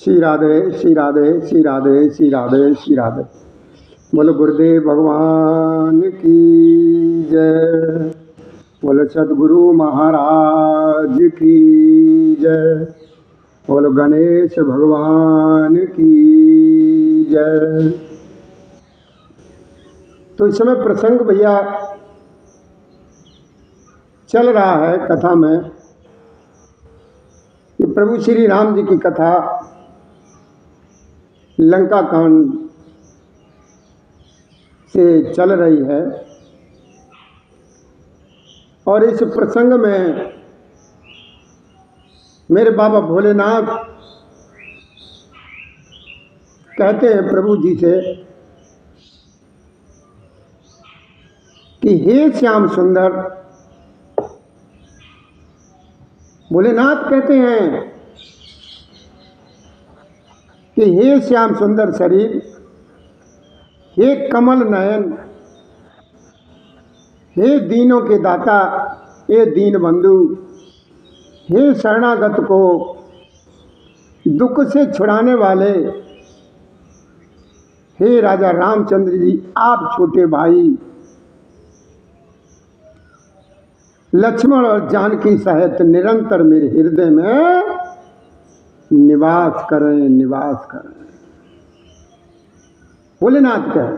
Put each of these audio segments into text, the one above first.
श्री राधे श्री राधे श्री राधे श्री राधे श्री राधे। बोलो गुरुदेव भगवान की जय। बोलो सदगुरु महाराज की जय। बोलो गणेश भगवान की जय। तो इस समय प्रसंग भैया चल रहा है कथा में कि प्रभु श्री राम जी की कथा लंका कांड से चल रही है। और इस प्रसंग में मेरे बाबा भोलेनाथ कहते हैं प्रभु जी से कि हे श्याम सुंदर। भोलेनाथ कहते हैं कि हे श्याम सुंदर शरीर, हे कमल नयन, हे दीनों के दाता, हे दीन बंधु, हे शरणागत को दुख से छुड़ाने वाले, हे राजा रामचंद्र जी, आप छोटे भाई लक्ष्मण और जानकी सहित निरंतर मेरे हृदय में निवास करें, निवास करें। भोलेनाथ कहें।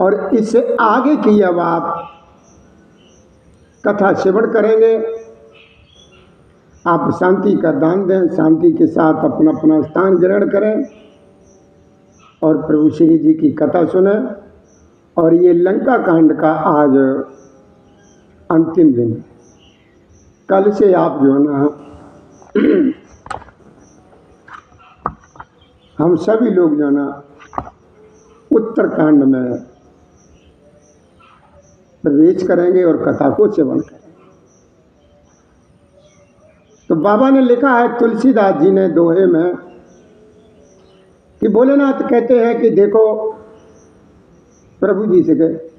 और इससे आगे की अब आप कथा श्रवण करेंगे। आप शांति का दान दें, शांति के साथ अपना अपना स्थान ग्रहण करें और प्रभु श्री जी की कथा सुने। और ये लंका कांड का आज अंतिम दिन। कल से आप जो है ना हम सभी लोग जो है ना उत्तरकांड में प्रवेश करेंगे और कथा को सेवन करेंगे। तो बाबा ने लिखा है तुलसीदास जी ने दोहे में कि भोलेनाथ कहते हैं कि देखो प्रभु जी से कहे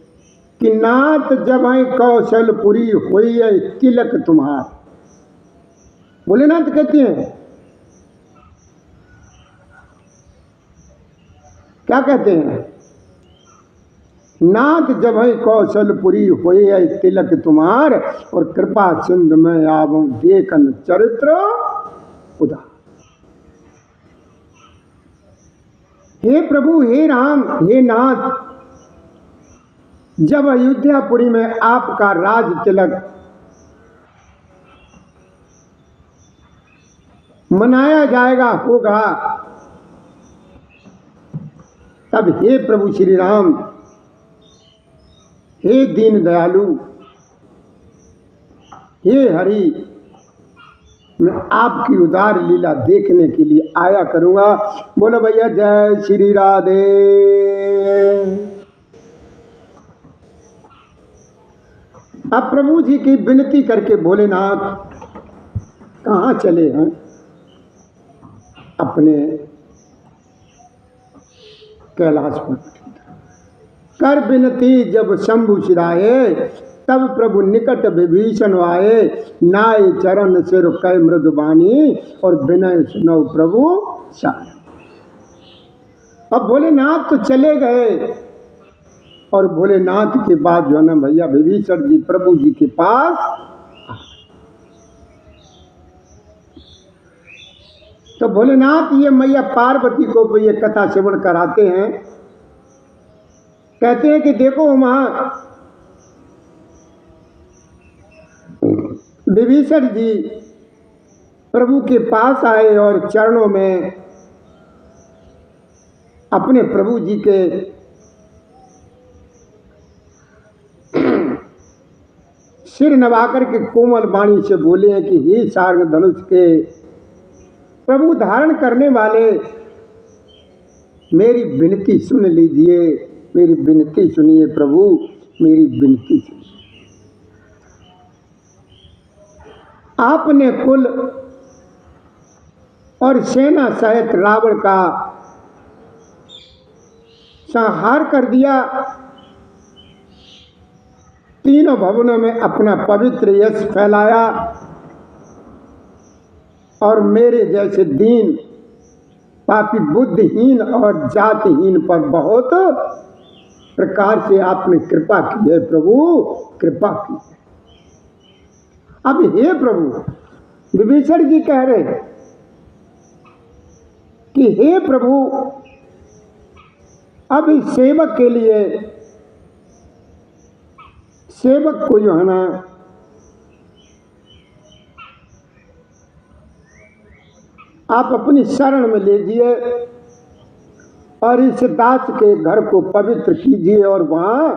कि नाथ जब है कौशलपुरी हुई है तिलक तुम्हार। भोलेनाथ कहते हैं, क्या कहते हैं? नाथ जब है कौशलपुरी हुई है तिलक तुम्हार, और कृपा सिंधु में आवं देखन चरित्र उदार। हे प्रभु, हे राम, हे नाथ, जब अयोध्यापुरी में आपका राज तिलक मनाया जाएगा होगा, तब हे प्रभु श्री राम, हे दीन दयालु, हे हरि, मैं आपकी उदार लीला देखने के लिए आया करूंगा। बोलो भैया जय श्री राधे। अब प्रभु जी की विनती करके भोलेनाथ कहाँ चले हैं? अपने कैलाश पर। कर विनती जब शंभु सिराए, तब प्रभु निकट विभीषण आए। नाय चरण सिर कै मृदुबानी, और विनय सुनो प्रभु साय। अब भोलेनाथ तो चले गए। और भोलेनाथ के बाद जो है ना भैया विभीषण जी प्रभु जी के पास। तो भोलेनाथ ये मैया पार्वती को ये कथा श्रवण कराते हैं। कहते हैं कि देखो वहां विभीषण जी प्रभु के पास आए और चरणों में अपने प्रभु जी के सिर नवाकर के कोमल वाणी से बोले हैं कि हे सार्ग धनुष के प्रभु धारण करने वाले, मेरी विनती सुन लीजिए, मेरी विनती सुनिए प्रभु, मेरी विनती सुनिए। आपने कुल और सेना सहित रावण का संहार कर दिया। तीनों भवनों में अपना पवित्र यश फैलाया। और मेरे जैसे दीन पापी बुद्धिहीन और जातिहीन पर बहुत प्रकार से आपने कृपा की है प्रभु, कृपा की है। अब हे प्रभु, विभीषण जी कह रहे हैं कि हे प्रभु, अब इस सेवक के लिए, सेवक को जो है ना आप अपनी शरण में लीजिए और इस दास के घर को पवित्र कीजिए और वहां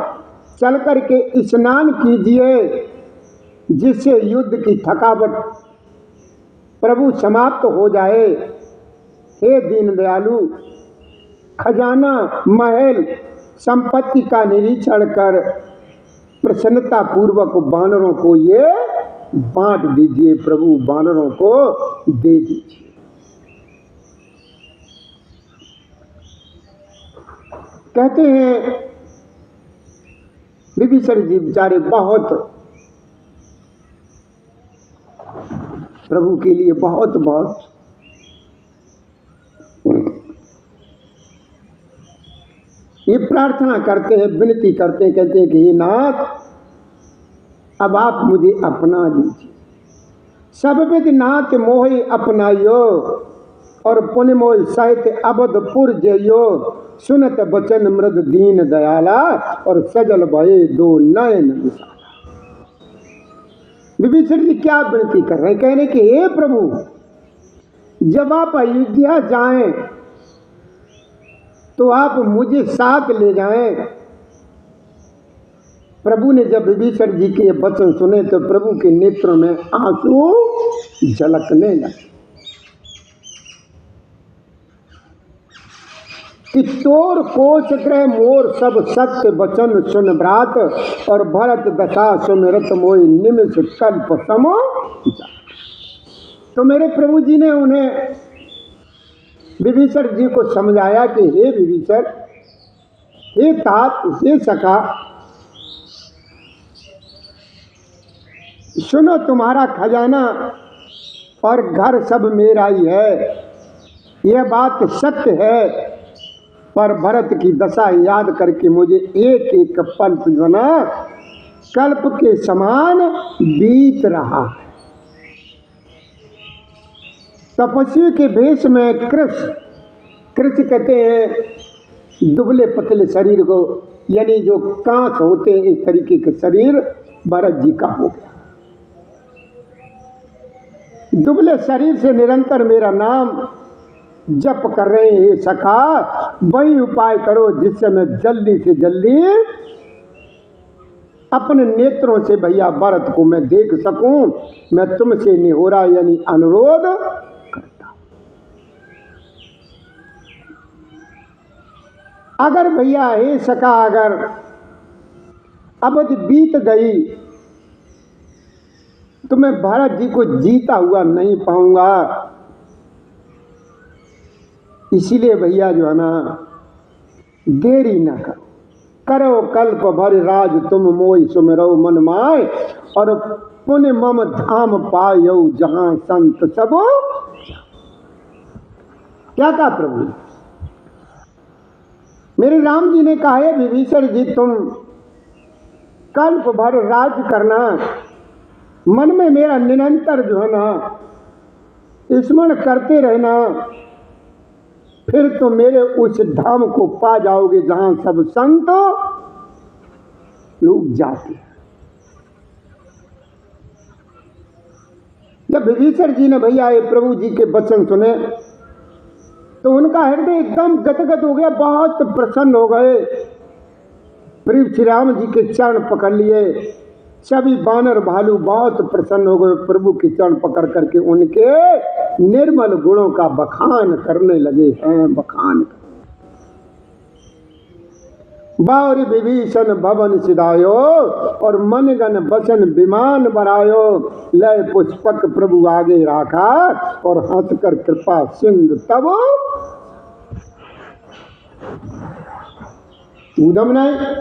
चल करके स्नान कीजिए, जिससे युद्ध की थकावट प्रभु समाप्त हो जाए। हे दीन दयालु, खजाना महल संपत्ति का निरीक्षण कर प्रसन्नता पूर्वक वानरों को ये बांट दीजिए प्रभु, वानरों को दे दीजिए। कहते हैं विभीषण जी बेचारे बहुत प्रभु के लिए बहुत बहुत ये प्रार्थना करते हैं, विनती करते हैं, कहते हैं कि हे नाथ, अब आप मुझे अपना लीजिए। सब विद नाथ मोहि अपनायो और पुण्य मोहि सहित अवधपुर जइयो, सुनत बचन मृद दीन दयाला और सजल भये दो नयन विशाला। विभीषण जी क्या विनती कर रहे हैं? कहने कि हे प्रभु, जब आप अयोध्या जाएं तो आप मुझे साथ ले जाएं। प्रभु ने जब विभीषण जी के वचन सुने तो प्रभु के नेत्रों में आंसू झलकने लगे कि तोर कोच ग्रह मोर सब सत्य वचन सुन भ्रात और भरत दशा सुमिरत मोहि निमिष कल्प समो। तो मेरे प्रभु जी ने उन्हें विभीषण जी को समझाया कि हे विभीषण, हे तात, हे सखा, सुनो, तुम्हारा खजाना और घर सब मेरा ही है, यह बात सत्य है, पर भरत की दशा याद करके मुझे एक एक पल बना कल्प के समान बीत रहा है। तपस्वी के भेष में कृष कहते हैं दुबले पतले शरीर को, यानी जो कांच होते हैं इस तरीके के शरीर भरत जी का हो गया। दुबले शरीर से निरंतर मेरा नाम जप कर रहे हैं सखा, वही उपाय करो जिससे मैं जल्दी से जल्दी अपने नेत्रों से भैया भरत को मैं देख सकूं। मैं तुमसे निहोरा यानी अनुरोध करता हूं। अगर भैया हे सखा, अगर अवधि बीत गई तो मैं भरत जी को जीता हुआ नहीं पाऊंगा। इसीलिए भैया जो है ना, देरी न करो, करो कल्प भर राज तुम मोहि सुमिरो मन माय और पुण्य मम धाम पायो जहां संत सब। क्या कहा प्रभु? मेरे राम जी ने कहा है विभीषण जी, तुम कल्प भर राज करना, मन में मेरा निरंतर जो है ना स्मरण करते रहना, फिर तो मेरे उस धाम को पा जाओगे जहां सब संत लोग जाते हैं। जब विभीषण जी ने भैया ये प्रभु जी के वचन सुने तो उनका हृदय एकदम गदगद हो गया, बहुत प्रसन्न हो गए। प्रभु श्री राम जी के चरण पकड़ लिए, सभी बानर भालू बहुत प्रसन्न हो गए, प्रभु के चरण पकड़ करके उनके निर्मल गुणों का बखान करने लगे हैं। बखान बाउरी विभीषण भवन सिधायो और मनगन बचन विमान बनायो, लय पुष्पक प्रभु आगे राखा और हंसकर कृपा सिंधु तब उदम नहीं।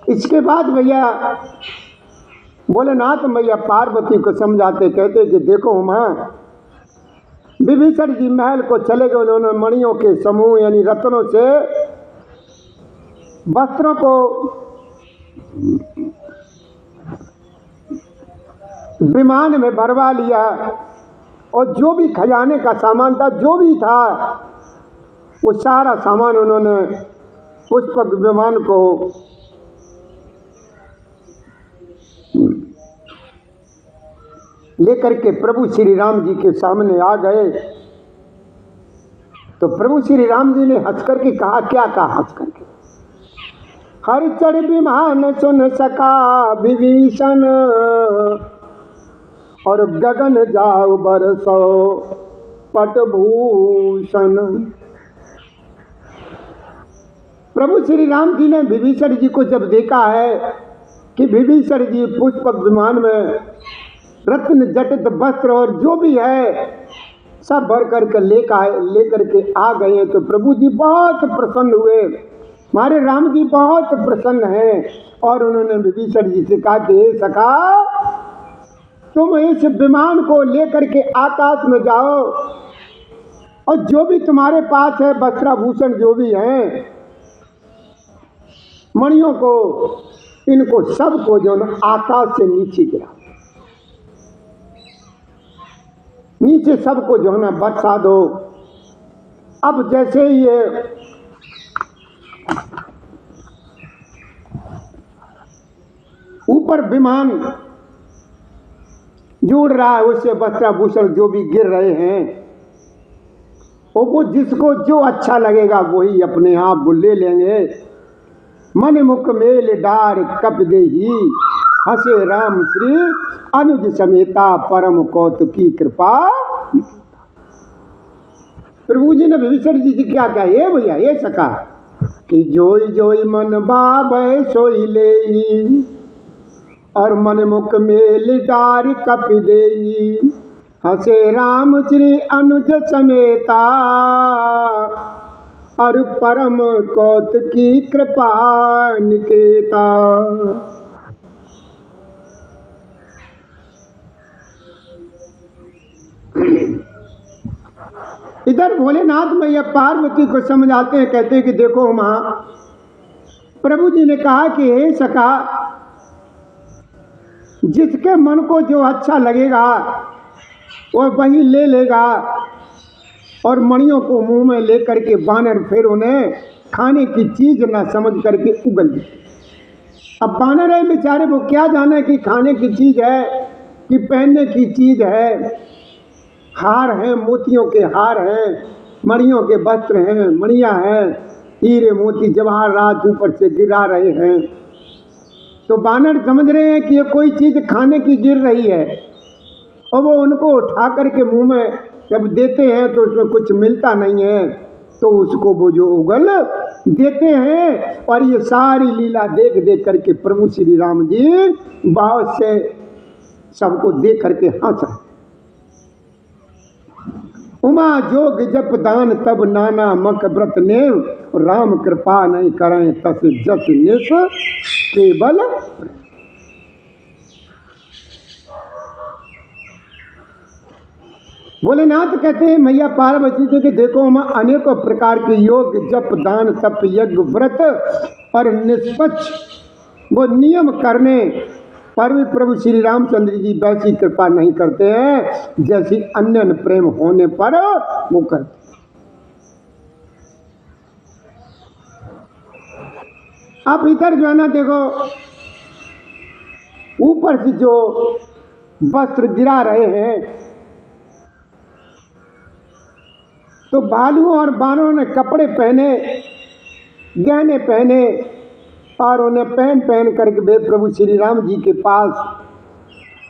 इसके बाद भैया भोलेनाथ मैया पार्वती को समझाते कहते कि देखो माँ, विभीषण जी महल को चले गए, उन्होंने मणियों के समूह यानी रत्नों से वस्त्रों को विमान में भरवा लिया और जो भी खजाने का सामान था, जो भी था, वो सारा सामान उन्होंने पुष्पक विमान को लेकर के प्रभु श्री राम जी के सामने आ गए। तो प्रभु श्री राम जी ने हंस करके कहा, क्या कहा हंस करके, हर चढ़ विमान सुन सका विभीषण, और गगन जाओ बरसो पटभूषण। प्रभु श्री राम जी ने विभीषण जी को जब देखा है कि विभीषण जी पुष्पक विमान में रत्न जटित वस्त्र और जो भी है सब भर करके लेकर के आ गए हैं, तो प्रभु जी बहुत प्रसन्न हुए, हमारे राम जी बहुत प्रसन्न हैं। और उन्होंने विभीषण जी से कहा कि हे सखा, तुम इस विमान को लेकर के आकाश में जाओ और जो भी तुम्हारे पास है वस्त्राभूषण जो भी हैं, मणियों को, इनको सबको जो ना आकाश से नीचे गिरा, नीचे सबको जो है ना बरसा दो। अब जैसे ये ऊपर विमान जुड़ रहा है, उससे वस्त्राभूषण जो भी गिर रहे हैं, वो जिसको जो अच्छा लगेगा वही अपने आप वो ले लेंगे। मन मुख मेल डार कप देही, हसे राम श्री अनुज समेता, परम कौतुकी कृपा। प्रभु जी ने विभीषण जी से क्या कहा, ये भैया ये सका कि जोई जोई मन बाबै सोई ले, और मन मुख मेल डार कप देई, हसे राम श्री अनुज समेता, और परम कौतुकी कृपा निकेता। इधर भोलेनाथ मैया पार्वती को समझाते हैं, कहते हैं कि देखो माँ, प्रभु जी ने कहा कि हे सखा, जिसके मन को जो अच्छा लगेगा वो वही ले लेगा, और मणियों को मुंह में लेकर के बानर फिर उन्हें खाने की चीज ना समझ करके उगल देते। अब बानर है बेचारे, वो क्या जाने कि खाने की चीज है कि पहनने की चीज है। हार हैं, मोतियों के हार हैं, मणियों के वस्त्र हैं, मणियाँ हैं, हीरे मोती जवाहरात ऊपर से गिरा रहे हैं। तो बानर समझ रहे हैं कि ये कोई चीज खाने की गिर रही है, और वो उनको उठा करके मुंह में जब देते हैं तो उसमें कुछ मिलता नहीं है, तो उसको वो जो उगल देते हैं। और ये सारी लीला देख देख करके प्रभु श्री राम जी बहुत से सबको देख करके हंस रहे। उमा जोग जप दान तब नाना मक व्रत नेव, राम कृपा नहीं करें तस जस निस केवल। भोलेनाथ कहते हैं मैया पार्वती जी के देखो हम अनेकों प्रकार के योग जप दान तप यज्ञ व्रत और निष्पक्ष वो नियम करने पर भी प्रभु श्री रामचंद्र जी वैसी कृपा नहीं करते हैं जैसी अन्य प्रेम होने पर वो करते। आप इधर जो है ना देखो, ऊपर से जो वस्त्र गिरा रहे हैं, तो भालुओं और बानरों ने कपड़े पहने, गहने पहने, और उन्हें पहन पहन करके वे प्रभु श्री राम जी के पास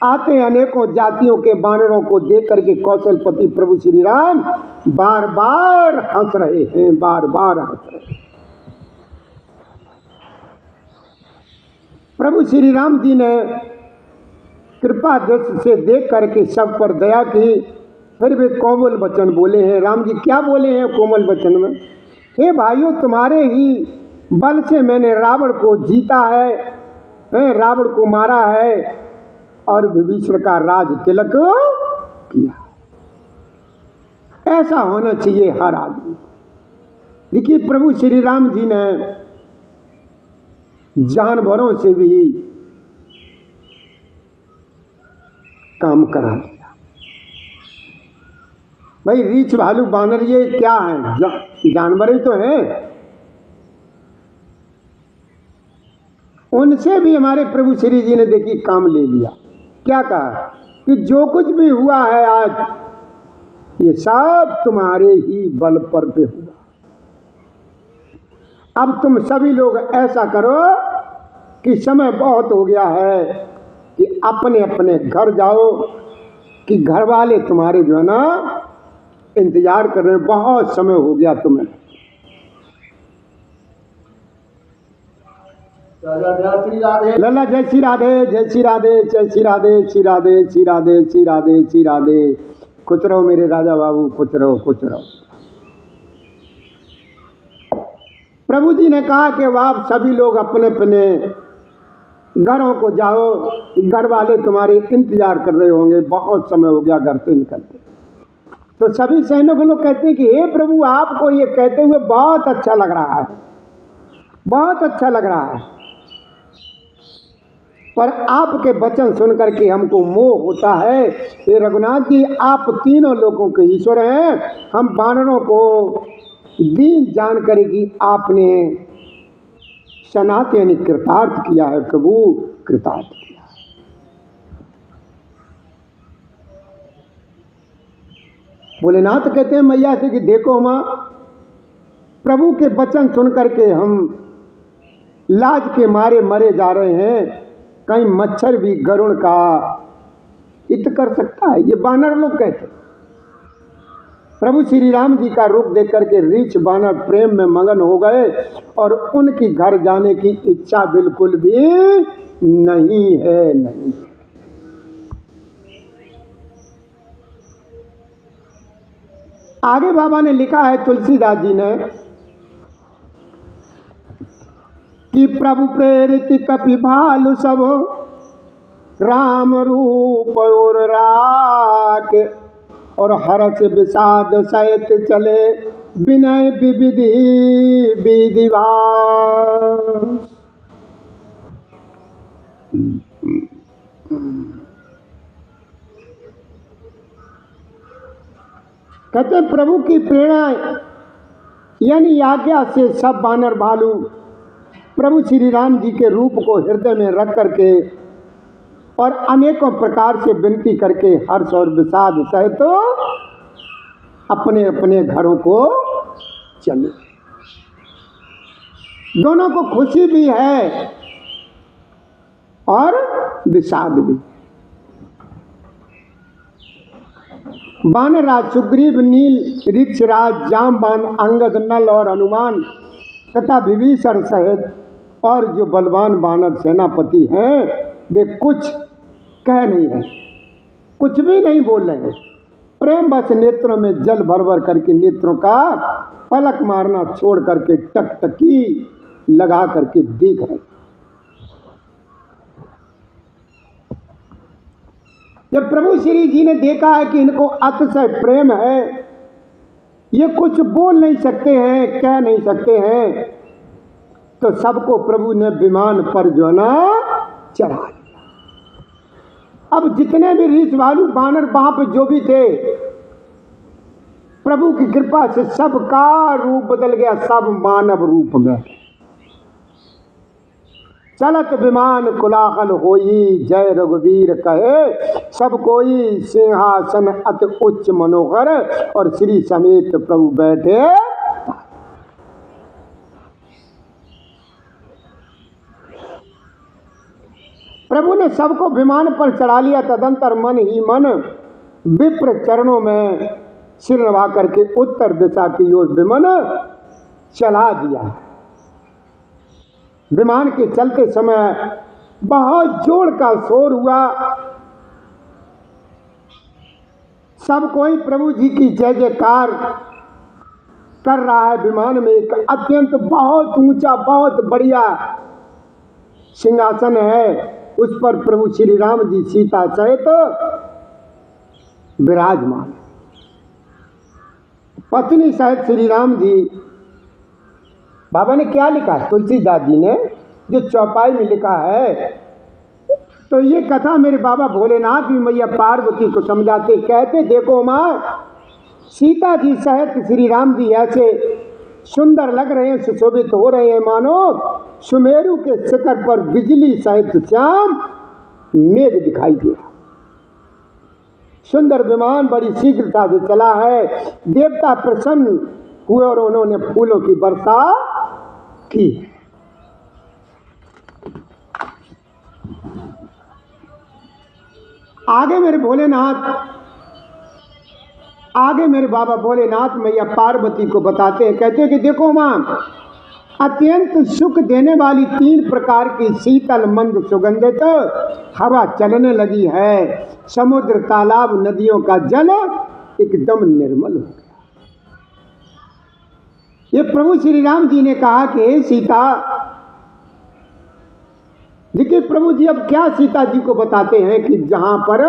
आते। अनेकों जातियों के बानरों को देख करके कौशलपति प्रभु श्री राम बार बार हंस रहे हैं, बार बार हंस रहे हैं। प्रभु श्री राम जी ने कृपा दृष्टि से देख करके सब पर दया की। फिर वे कोमल वचन बोले हैं। राम जी क्या बोले हैं कोमल वचन में? हे भाइयों, तुम्हारे ही बल से मैंने रावण को जीता है, रावण को मारा है, और विभीषण का राज तिलक किया। ऐसा होना चाहिए हर आदमी। देखिए प्रभु श्री राम जी ने जानवरों से भी काम करा लिया। भाई रीछ भालू बानर ये क्या है? जानवर ही तो हैं। उनसे भी हमारे प्रभु श्री जी ने देखी काम ले लिया। क्या कहा कि जो कुछ भी हुआ है आज ये सब तुम्हारे ही बल पर पे हुआ। अब तुम सभी लोग ऐसा करो कि समय बहुत हो गया है कि अपने अपने घर जाओ, कि घर वाले तुम्हारे जो है ना इंतजार कर रहे हैं, बहुत समय हो गया तुम्हें। लल्ला जय श्री राधे, जय श्री राधे, जय श्री राधे, श्री राधे, श्री राधे, श्री राधे, श्री राधे। खुश रहो मेरे राजा बाबू, खुश रहो, खुश रहो। प्रभु जी ने कहा कि आप सभी लोग अपने अपने घरों को जाओ, घर वाले तुम्हारे इंतजार कर रहे होंगे, बहुत समय हो गया घर से निकलते। तो सभी सैनिक लोग कहते हैं कि हे प्रभु आपको ये कहते हुए बहुत अच्छा लग रहा है, बहुत अच्छा लग रहा है, पर आपके वचन सुनकर के हमको मोह होता है। हे रघुनाथ जी आप तीनों लोगों के ईश्वर हैं, हम वानरों को दीन जान करे कि आपने सनात यानी कृतार्थ किया है प्रभु, कृतार्थ किया। भोलेनाथ कहते हैं मैया से कि देखो मां, प्रभु के वचन सुन करके हम लाज के मारे मरे जा रहे हैं, कहीं मच्छर भी गरुड़ का हित कर सकता है, ये बानर लोग कहते हैं। प्रभु श्री राम जी का रूप देख करके रीछ बानर प्रेम में मगन हो गए और उनकी घर जाने की इच्छा बिल्कुल भी नहीं है, नहीं। आगे बाबा ने लिखा है तुलसीदास जी ने कि प्रभु प्रेरित कपि भालु सब राम रूप और राके, और हर्ष विषाद सहित चले विनय विविधि विधिवास। कहते प्रभु की प्रेरणा यानी आज्ञा से सब बानर भालू प्रभु श्री राम जी के रूप को हृदय में रख करके और अनेकों प्रकार से विनती करके हर्ष और विषाद सहित तो अपने अपने घरों को चले। दोनों को खुशी भी है और विषाद भी। वानरराज सुग्रीव, नील ऋक्षराज, जामवान, अंगद, नल और हनुमान तथा विभीषण सहित और जो बलवान वानर सेनापति हैं वे कुछ कह नहीं रहे, कुछ भी नहीं बोल रहे हैं। प्रेम बस नेत्रों में जल भर भर करके नेत्रों का पलक मारना छोड़ करके टकटकी लगा करके देख रहे। जब प्रभु श्री जी ने देखा है कि इनको अतिशय प्रेम है, ये कुछ बोल नहीं सकते हैं, कह नहीं सकते हैं, तो सबको प्रभु ने विमान पर जो ना चढ़ा दिया। अब जितने भी रीछ भालू बानर वहां पे जो भी थे, प्रभु की कृपा से सबका रूप बदल गया, सब मानव रूप में। चलत विमान कुलाहल होई, जय रघुवीर कहे सब कोई, सिंहासन अति उच्च मनोहर, और श्री समेत प्रभु बैठे। प्रभु ने सबको विमान पर चढ़ा लिया। तदंतर मन ही मन विप्र चरणों में सिर नवा करके उत्तर दिशा की ओर विमान चला दिया। विमान के चलते समय बहुत जोर का शोर हुआ। सब कोई प्रभु जी की जय जयकार कर रहा है। विमान में एक अत्यंत बहुत ऊंचा, बहुत बढ़िया सिंहासन है। उस पर प्रभु श्री राम जी सीता सहित विराजमान। पत्नी सहित श्री राम जी। बाबा ने क्या लिखा, तुलसीदास जी ने जो चौपाई में लिखा है, तो ये कथा मेरे बाबा भोलेनाथ भी मैया पार्वती को समझाते, कहते देखो माँ, सीता जी सहित श्री राम जी ऐसे सुंदर लग रहे हैं, सुशोभित हो रहे हैं मानो सुमेरु के शिखर पर बिजली सहित श्याम मेघ दिखाई दिया। सुंदर विमान बड़ी शीघ्रता से चला है। देवता प्रसन्न हुए और उन्होंने फूलों की वर्षा की। आगे मेरे बाबा भोलेनाथ मैया पार्वती को बताते हैं, कहते हैं कि देखो मां, अत्यंत सुख देने वाली 3 प्रकार की शीतल मंद सुगंधित हवा चलने लगी है। समुद्र, तालाब, नदियों का जल एकदम निर्मल हो गया। ये प्रभु श्री राम जी ने कहा कि सीता, देखिए प्रभु जी अब क्या सीता जी को बताते हैं कि जहां पर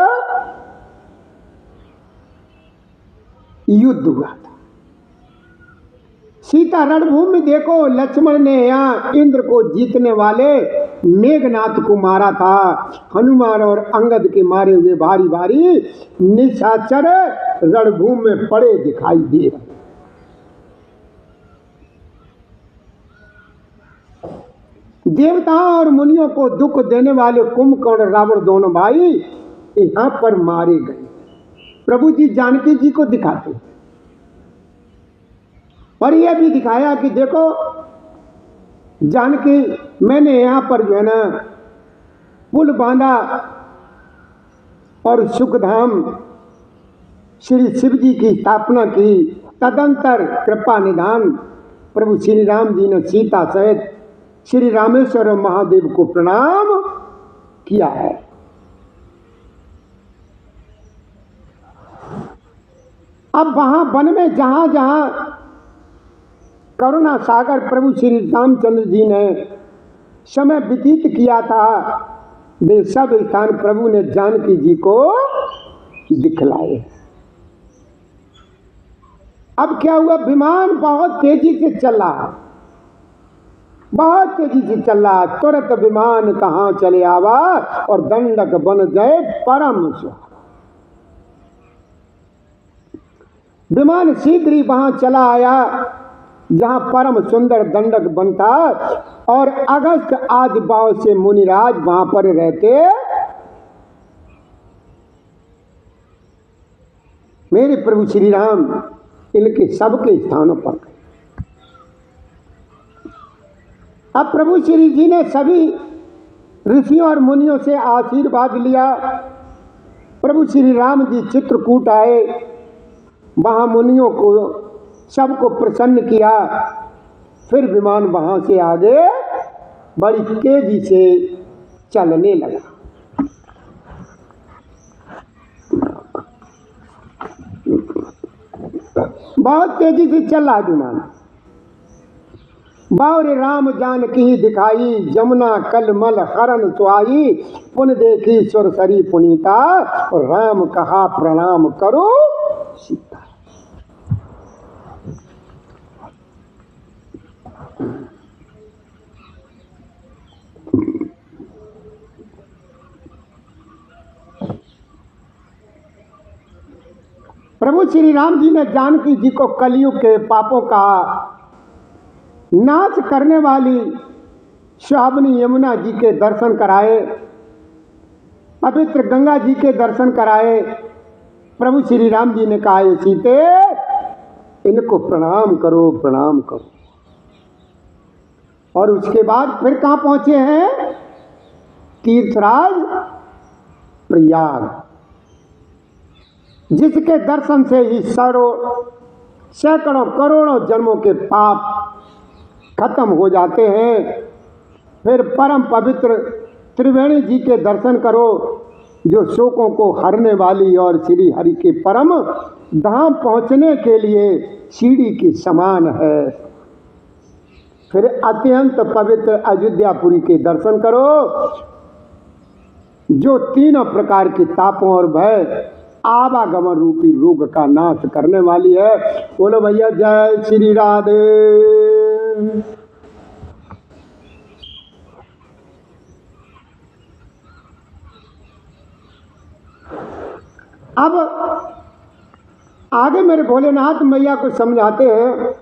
युद्ध हुआ था, सीता रणभूमि में देखो, लक्ष्मण ने यहाँ इंद्र को जीतने वाले मेघनाथ को मारा था। हनुमान और अंगद के मारे हुए भारी भारी निशाचर रणभूमि में पड़े दिखाई दे रहे। देवताओं और मुनियों को दुख देने वाले कुंभकर्ण, रावण दोनों भाई यहां पर मारे गए। प्रभु जी जानकी जी को दिखाते और यह भी दिखाया कि देखो जानकी, मैंने यहां पर जो है ना पुल बांधा और सुखधाम श्री शिव जी की स्थापना की। तदंतर कृपा निधान प्रभु श्री राम जी ने सीता सहित श्री रामेश्वर महादेव को प्रणाम किया है। अब वहां वन में जहां जहां करुणा सागर प्रभु श्री रामचंद्र जी ने समय व्यतीत किया था, वे सब स्थान प्रभु ने जानकी जी को दिखलाए। अब क्या हुआ, विमान बहुत तेजी से चल रहा है, बहुत तेजी से चल रहा। तुरंत विमान कहाँ चले आवा और दंडक बन गए परम सुहावा। विमान शीघ्र ही वहां चला आया जहां परम सुंदर दंडक बनता और अगस्त आदि भाव से मुनिराज वहां पर रहते। मेरे प्रभु श्री राम इनके सबके स्थानों पर गए। अब प्रभु श्री जी ने सभी ऋषियों और मुनियों से आशीर्वाद लिया। प्रभु श्री राम जी चित्रकूट आए, वहां मुनियों को सबको प्रसन्न किया। फिर विमान वहां से आगे बड़ी तेजी से चलने लगा। बहुत तेजी से चला विमान। बावरे राम जानकी दिखाई, जमुना कलमल हरण सुहाई, पुन देखी सुरसरी पुनीता, और राम कहा प्रणाम करो सीता। प्रभु श्री राम जी ने जानकी जी को कलयुग के पापों का नाश करने वाली सुहावनी यमुना जी के दर्शन कराए, पवित्र गंगा जी के दर्शन कराए। प्रभु श्री राम जी ने कहा, ये सीते इनको प्रणाम करो, प्रणाम करो। और उसके बाद फिर कहाँ पहुंचे हैं, तीर्थराज प्रयाग, जिसके दर्शन से ही सैकड़ों करोड़ों जन्मों के पाप खत्म हो जाते हैं। फिर परम पवित्र त्रिवेणी जी के दर्शन करो, जो शोकों को हरने वाली और श्री हरि के परम धाम पहुंचने के लिए सीढ़ी के समान है। फिर अत्यंत पवित्र अयोध्यापुरी के दर्शन करो, जो तीनों प्रकार के तापों और भय आवागमन रूपी रोग का नाश करने वाली है। बोलो भैया जय श्री राधे। अब आगे मेरे भोलेनाथ मैया को समझाते हैं,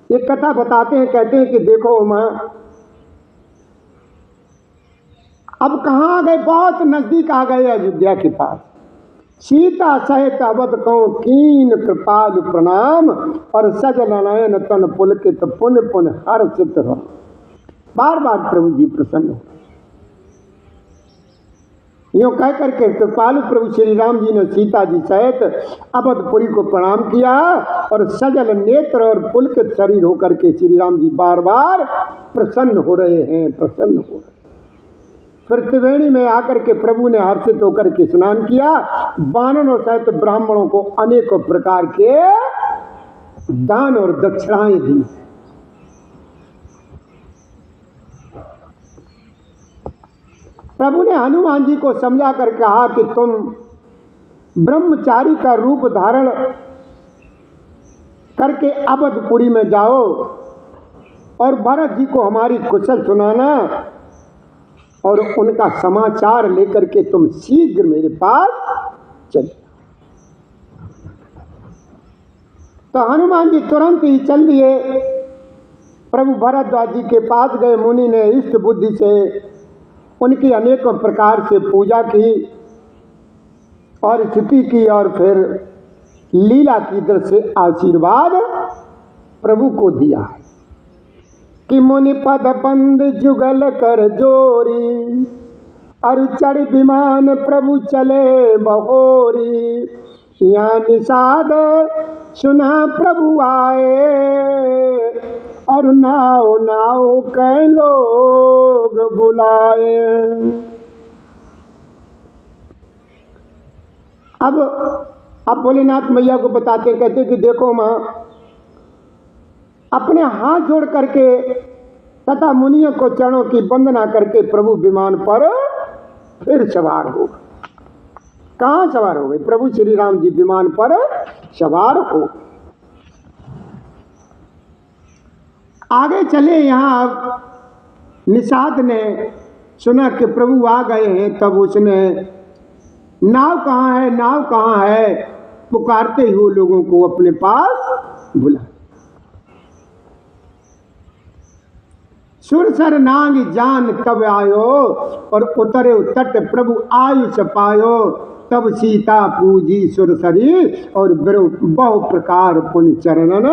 एक कथा बताते हैं, कहते हैं कि देखो मां, अब कहाँ आ गए, बहुत नजदीक आ गए अयोध्या के पास। सीता सहित अवध को कीन कृपाल प्रणाम, और सजल नयन तन पुलकित पुन पुन हर चित। बार बार प्रभु जी प्रसन्न हो। यूं कह करके कृपालु प्रभु श्री राम जी ने सीता जी सहित अवधपुरी को प्रणाम किया, और सजल नेत्र और पुलकित शरीर होकर के श्री राम जी बार बार प्रसन्न हो रहे हैं, प्रसन्न हो रहे। फिर त्रिवेणी में आकर के प्रभु ने हर्षित होकर के स्नान किया, वानरों सहित ब्राह्मणों को अनेकों प्रकार के दान और दक्षिणाएं दी। प्रभु ने हनुमान जी को समझा कर कहा कि तुम ब्रह्मचारी का रूप धारण करके अवधपुरी में जाओ, और भरत जी को हमारी कुशल सुनाना, और उनका समाचार लेकर के तुम शीघ्र मेरे पास चले। तो हनुमान जी तुरंत ही चल दिए। प्रभु भरद्वाज जी के पास गए। मुनि ने इष्ट बुद्धि से उनकी अनेकों प्रकार से पूजा की और स्तुति की, और फिर लीला की दृष्टि से आशीर्वाद प्रभु को दिया कि मुनि पद बंद जुगल कर जोरी, और चढ़ विमान प्रभु चले बहोरी। यहाँ निषाद सुना प्रभु आए, और नाव नाव कई लोग बुलाए। अब भोलेनाथ मैया को बताते, कहते कि देखो मां, अपने हाथ जोड़ करके तथा मुनियों को चरणों की वंदना करके प्रभु विमान पर फिर सवार हो। कहाँ सवार हो गए? प्रभु श्री राम जी विमान पर सवार हो। आगे चले। यहाँ निषाद ने सुना कि प्रभु आ गए हैं, तब उसने नाव कहाँ है, नाव कहाँ है पुकारते हुए लोगों को अपने पास बुला। सुरसर नांग जान तब आयो, और उतरे तट प्रभु आयुष पायो। तब सीता पूजी सुरसरी, और बहु प्रकार पुण्य चरणन।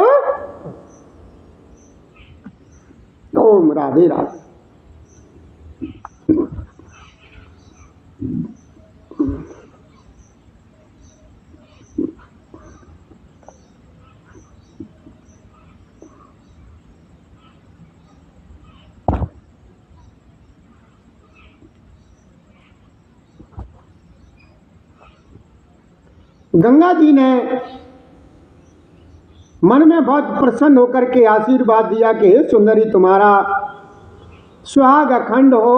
ओम राधे राधे। गंगा जी ने मन में बहुत प्रसन्न होकर के आशीर्वाद दिया कि हे सुंदरी, तुम्हारा सुहाग अखंड हो।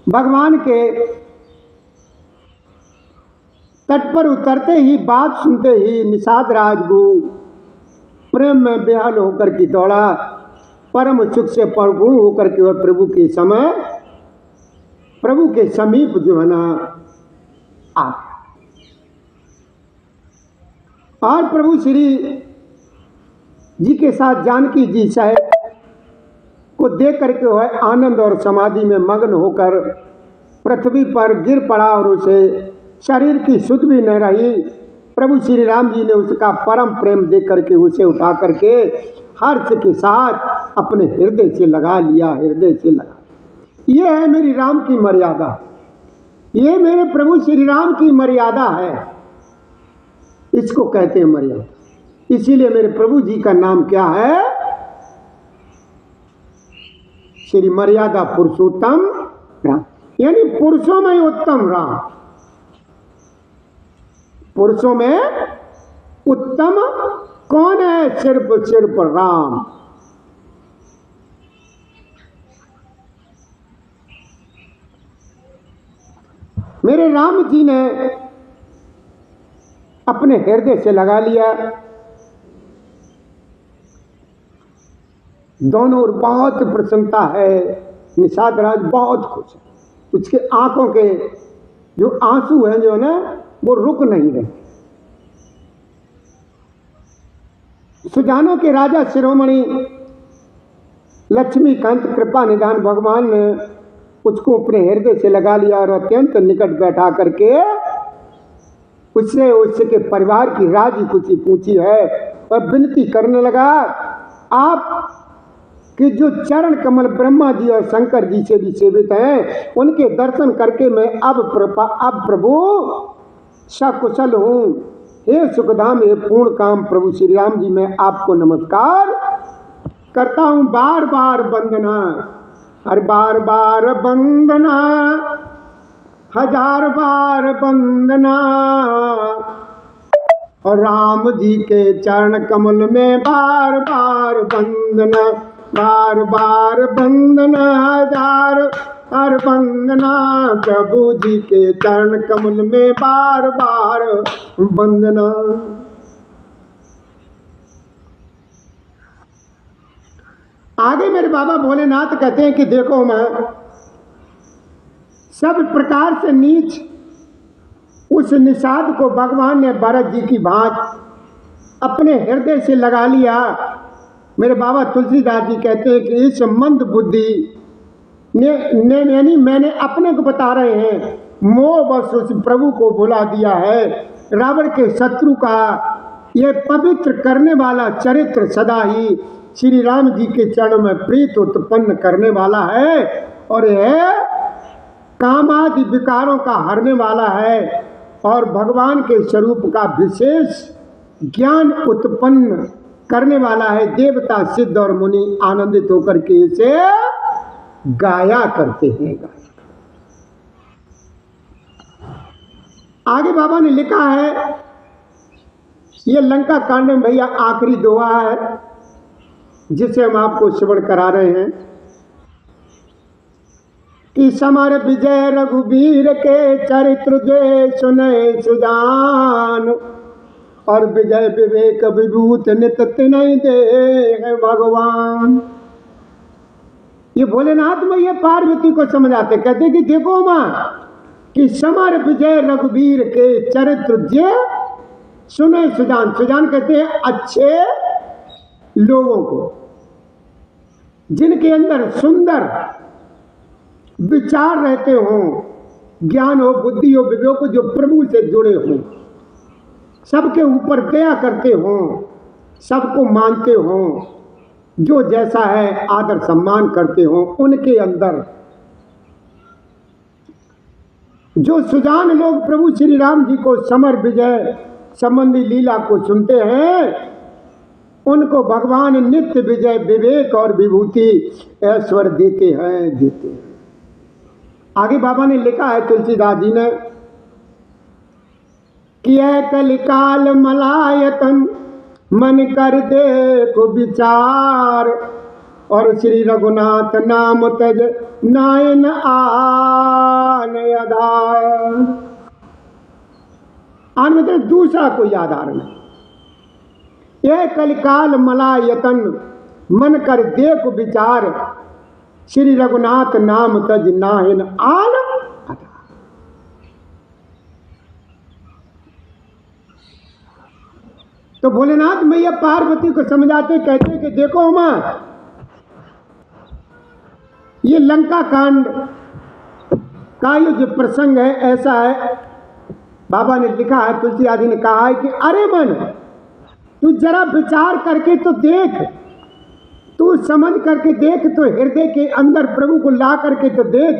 भगवान के तट पर उतरते ही, बात सुनते ही निषाद राजगु प्रेम में बेहाल होकर के दौड़ा। परम सुख से परिपूर्ण होकर के वह प्रभु के समय, प्रभु के समीप जो है ना आ, और प्रभु श्री जी के साथ जानकी जी सहित को देख करके वह आनंद और समाधि में मग्न होकर पृथ्वी पर गिर पड़ा, और उसे शरीर की सुध भी न रही। प्रभु श्री राम जी ने उसका परम प्रेम देख करके उसे उठा करके हर्ष के साथ अपने हृदय से लगा लिया, हृदय से लगा। ये है मेरी राम की मर्यादा, ये मेरे प्रभु श्री राम की मर्यादा है, इसको कहते हैं मर्यादा। इसीलिए मेरे प्रभु जी का नाम क्या है? श्री मर्यादा पुरुषोत्तम राम, यानी पुरुषों में उत्तम राम। पुरुषों में उत्तम कौन है? सिर्फ सिर्फ राम। मेरे राम जी ने अपने हृदय से लगा लिया। दोनों ओर बहुत प्रसन्नता है। निषाद राज बहुत खुश है। उसके आंखों के जो आंसू हैं जो है ना वो रुक नहीं रहे। सुजानों के राजा शिरोमणि लक्ष्मीकांत कृपा निधान भगवान ने उसको अपने हृदय से लगा लिया और अत्यंत निकट बैठा करके उससे उसके परिवार की राजी खुशी पूछी है और विनती करने लगा, आप कि जो चरण कमल ब्रह्मा जी और शंकर जी से भी सेवित हैं, उनके दर्शन करके मैं अब प्रभु सकुशल हूँ। हे सुखधाम, हे पूर्ण काम प्रभु श्री राम जी, मैं आपको नमस्कार करता हूँ। बार बार वंदना, हर बार बार वंदना, हजार बार वंदना, और राम जी के चरण कमल में बार बार वंदना, बार बार वंदना, हजार बार वंदना, प्रभु जी के चरण कमल में बार बार वंदना। आगे मेरे बाबा भोलेनाथ कहते हैं कि देखो मैं सब प्रकार से नीच उस निषाद को भगवान ने भरत जी की भांति अपने हृदय से लगा लिया। मेरे बाबा तुलसीदास जी कहते हैं कि इस मंद बुद्धि ने यानी मैंने अपने को बता रहे हैं, मोह बस उस प्रभु को भुला दिया है। रावण के शत्रु का ये पवित्र करने वाला चरित्र सदा ही श्री राम जी के चरणों में प्रीत उत्पन्न करने वाला है और यह कामादि विकारों का हरने वाला है और भगवान के स्वरूप का विशेष ज्ञान उत्पन्न करने वाला है। देवता सिद्ध और मुनि आनंदित होकर के इसे गाया करते हैं। आगे बाबा ने लिखा है, ये लंका कांड में भैया आखिरी दोहा है जिसे हम आपको श्रवण करा रहे हैं कि समर विजय रघुवीर के चरित्र जे सुने सुजान, और विजय विवेक विभूत नित नहीं दे भगवान। ये भोलेनाथ में ये पार्वती को समझाते, कहते कि देखो मां कि समर विजय रघुवीर के चरित्र जे सुने सुजान। सुजान कहते हैं अच्छे लोगों को, जिनके अंदर सुंदर विचार रहते हों, ज्ञान हो, बुद्धि हो, विवेक हो, जो प्रभु से जुड़े हों, सबके ऊपर दया करते हों, सबको मानते हों, जो जैसा है आदर सम्मान करते हों, उनके अंदर जो सुजान लोग प्रभु श्री राम जी को समर विजय संबंधी लीला को सुनते हैं, उनको भगवान नित्य विजय विवेक और विभूति ऐश्वर्य देते हैं। आगे बाबा ने लिखा है तुलसीदास जी ने कि कलिकाल मलायतन मन कर देखो विचार, और श्री रघुनाथ नाम तज नायन आन आधार। आन मतलब दूसरा कोई आधार नहीं। यह कलिकाल मलायतन मन कर देखो विचार, श्री रघुनाथ नाम तज नायन आन आधार। तो भोलेनाथ मैया पार्वती को समझाते कहते कि देखो मां, ये लंका कांड का ये जो प्रसंग है ऐसा है। बाबा ने लिखा है, तुलसी आदि ने कहा है कि अरे मन, तू जरा विचार करके तो देख, तू समझ करके देख, तो हृदय के अंदर प्रभु को ला करके तो देख।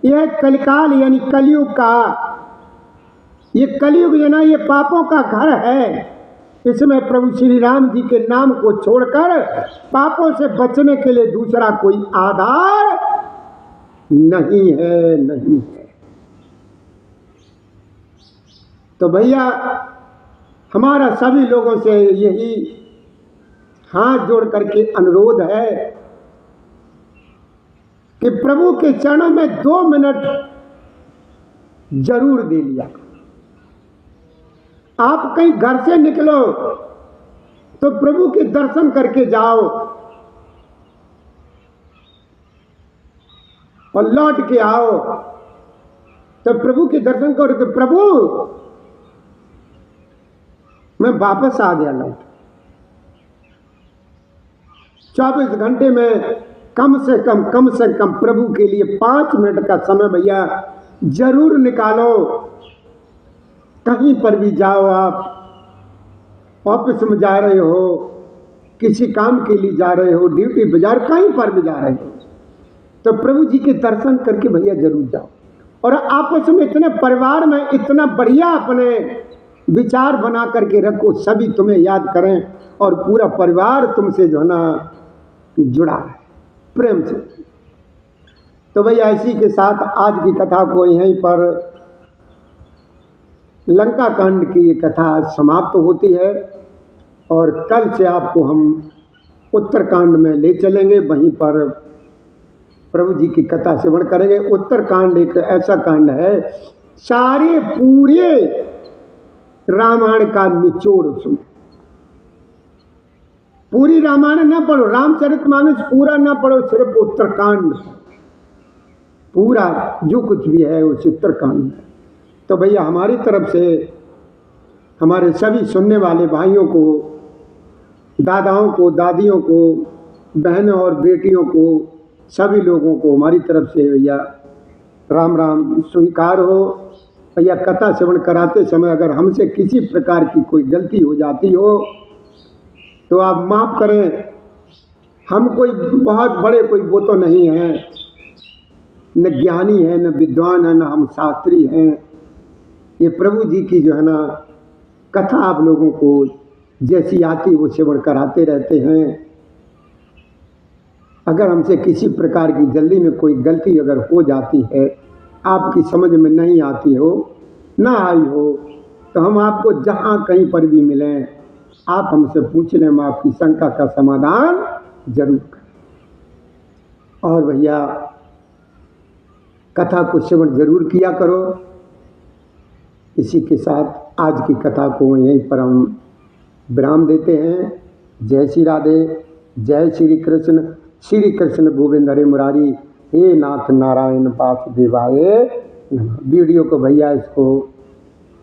यह कलिकाल यानी कलयुग का, ये कलयुग जो ना ये पापों का घर है। इसमें प्रभु श्री राम जी के नाम को छोड़कर पापों से बचने के लिए दूसरा कोई आधार नहीं है। तो भैया हमारा सभी लोगों से यही हाथ जोड़ करके अनुरोध है कि प्रभु के चरणों में 2 मिनट जरूर दे लिया। आप कहीं घर से निकलो तो प्रभु के दर्शन करके जाओ और लौट के आओ तो प्रभु के दर्शन करो तो प्रभु मैं वापस आ गया लौट। 24 घंटे में कम से कम प्रभु के लिए 5 मिनट का समय भैया जरूर निकालो। कहीं पर भी जाओ, आप ऑफिस में जा रहे हो, किसी काम के लिए जा रहे हो, ड्यूटी बाजार कहीं पर भी जा रहे हो, तो प्रभु जी के दर्शन करके भैया जरूर जाओ। और आपस में इतने परिवार में इतना बढ़िया अपने विचार बना करके रखो, सभी तुम्हें याद करें और पूरा परिवार तुमसे जो है ना जुड़ा है प्रेम से। तो भैया इसी के साथ आज की कथा को यहीं पर लंका कांड की ये कथा समाप्त होती है और कल से आपको हम उत्तरकांड में ले चलेंगे, वहीं पर प्रभु जी की कथा श्रवण करेंगे। उत्तरकांड एक ऐसा कांड है, सारे पूरे रामायण का निचोड़ उसमें। पूरी रामायण ना पढ़ो, रामचरितमानस पूरा ना पढ़ो, सिर्फ उत्तरकांड पूरा जो कुछ भी है उस उत्तरकांड में। तो भैया हमारी तरफ से हमारे सभी सुनने वाले भाइयों को, दादाओं को, दादियों को, बहनों और बेटियों को, सभी लोगों को हमारी तरफ से भैया राम राम स्वीकार हो। भैया कथा श्रवण कराते समय अगर हमसे किसी प्रकार की कोई गलती हो जाती हो तो आप माफ़ करें। हम कोई बहुत बड़े कोई वो तो नहीं हैं, न ज्ञानी है, न विद्वान है, न हम शास्त्री हैं। ये प्रभु जी की जो है ना कथा आप लोगों को जैसी आती वो श्रवण कराते रहते हैं। अगर हमसे किसी प्रकार की जल्दी में कोई गलती अगर हो जाती है, आपकी समझ में नहीं आती हो, ना आई हो, तो हम आपको जहाँ कहीं पर भी मिलें आप हमसे पूछ लें, हम आपकी शंका का समाधान जरूर करें। और भैया कथा को श्रवण जरूर किया करो। इसी के साथ आज की कथा को यहीं पर हम विराम देते हैं। जय श्री राधे, जय श्री कृष्ण। श्री कृष्ण गोविंद हरे मुरारी, हे नाथ नारायण वासुदेवाय नमः। वीडियो को भैया इसको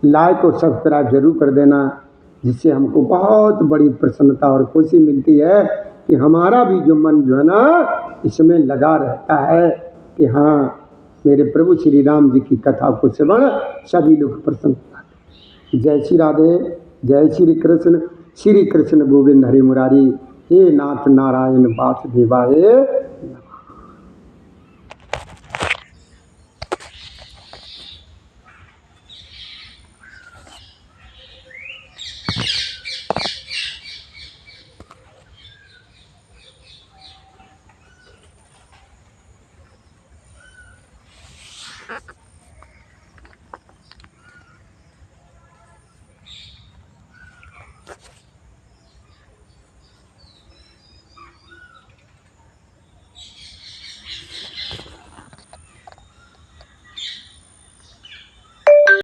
लाइक और सब्सक्राइब जरूर कर देना, जिससे हमको बहुत बड़ी प्रसन्नता और खुशी मिलती है कि हमारा भी जो मन जो है ना इसमें लगा रहता है कि हाँ मेरे प्रभु श्री राम जी की कथा को श्रवण सभी लोग प्रसन्न होते हैं। जय श्री राधे, जय श्री कृष्ण। श्री कृष्ण गोविंद हरे मुरारी, हे नाथ नारायण वासुदेवाय